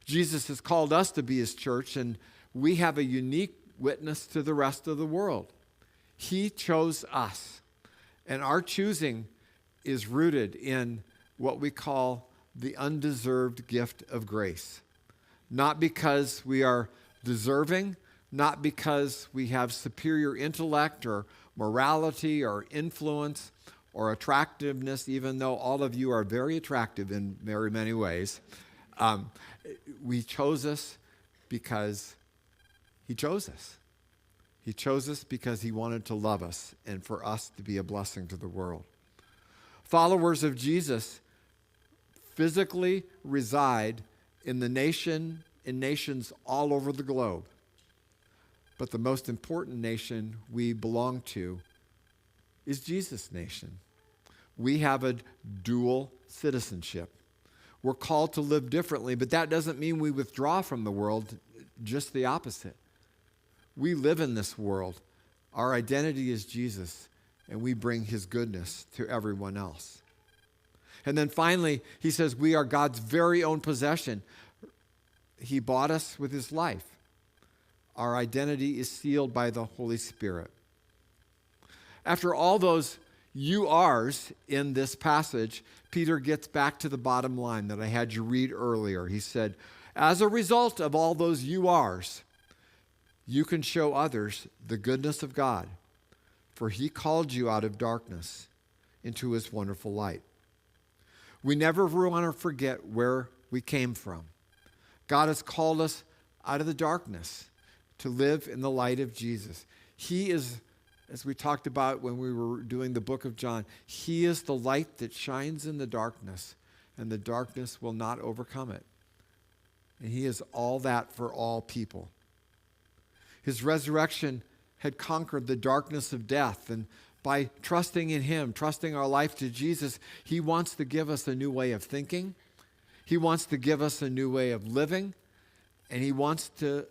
Jesus has called us to be his church, and we have a unique witness to the rest of the world. He chose us, and our choosing is rooted in what we call the undeserved gift of grace. Not because we are deserving, not because we have superior intellect or morality or influence or attractiveness, even though all of you are very attractive in very many ways. We chose us because he chose us. He chose us because he wanted to love us and for us to be a blessing to the world. Followers of Jesus physically reside in nations all over the globe. But the most important nation we belong to is Jesus' nation. We have a dual citizenship. We're called to live differently, but that doesn't mean we withdraw from the world, just the opposite. We live in this world. Our identity is Jesus, and we bring his goodness to everyone else. And then finally, he says we are God's very own possession. He bought us with his life. Our identity is sealed by the Holy Spirit. After all those you are's in this passage, Peter gets back to the bottom line that I had you read earlier. He said, as a result of all those you are's, you can show others the goodness of God, for he called you out of darkness into his wonderful light. We never want to forget where we came from. God has called us out of the darkness to live in the light of Jesus. He is, as we talked about when we were doing the book of John, he is the light that shines in the darkness, and the darkness will not overcome it. And he is all that for all people. His resurrection had conquered the darkness of death, and by trusting in him, trusting our life to Jesus, he wants to give us a new way of thinking. He wants to give us a new way of living, and he wants to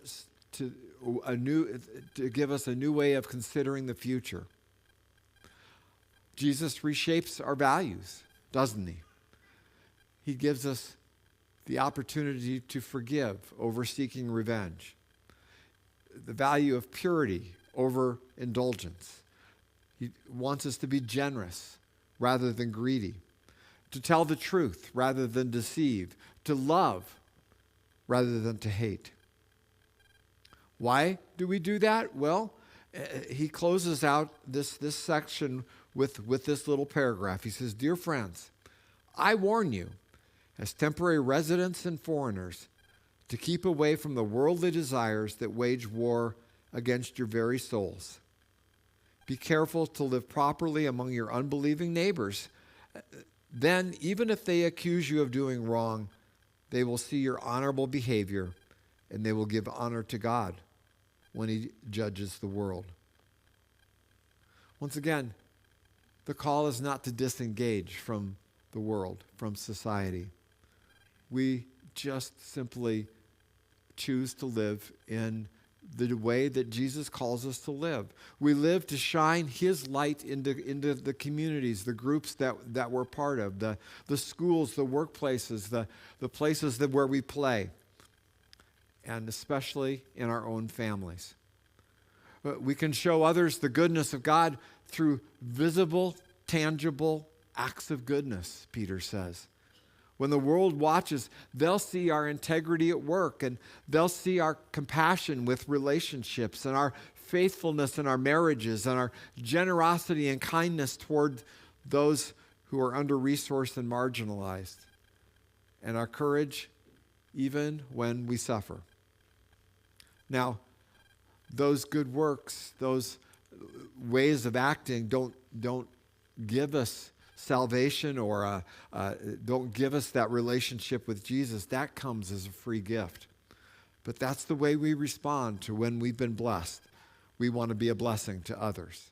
give us a new way of considering the future. Jesus reshapes our values, doesn't he? He gives us the opportunity to forgive over seeking revenge, the value of purity over indulgence. He wants us to be generous rather than greedy, to tell the truth rather than deceive, to love rather than to hate. Why do we do that? Well, he closes out this section with this little paragraph. He says, dear friends, I warn you, as temporary residents and foreigners, to keep away from the worldly desires that wage war against your very souls. Be careful to live properly among your unbelieving neighbors. Then, even if they accuse you of doing wrong, they will see your honorable behavior, and they will give honor to God when he judges the world. Once again, the call is not to disengage from the world, from society. We just simply choose to live in the way that Jesus calls us to live. We live to shine his light into the communities, the groups that we're part of, the schools, the workplaces, the places where we play, and especially in our own families. We can show others the goodness of God through visible, tangible acts of goodness, Peter says. When the world watches, they'll see our integrity at work, and they'll see our compassion with relationships, and our faithfulness in our marriages, and our generosity and kindness toward those who are under-resourced and marginalized, and our courage even when we suffer. Now, those good works, those ways of acting don't give us salvation or don't give us that relationship with Jesus. That comes as a free gift. But that's the way we respond to when we've been blessed. We want to be a blessing to others.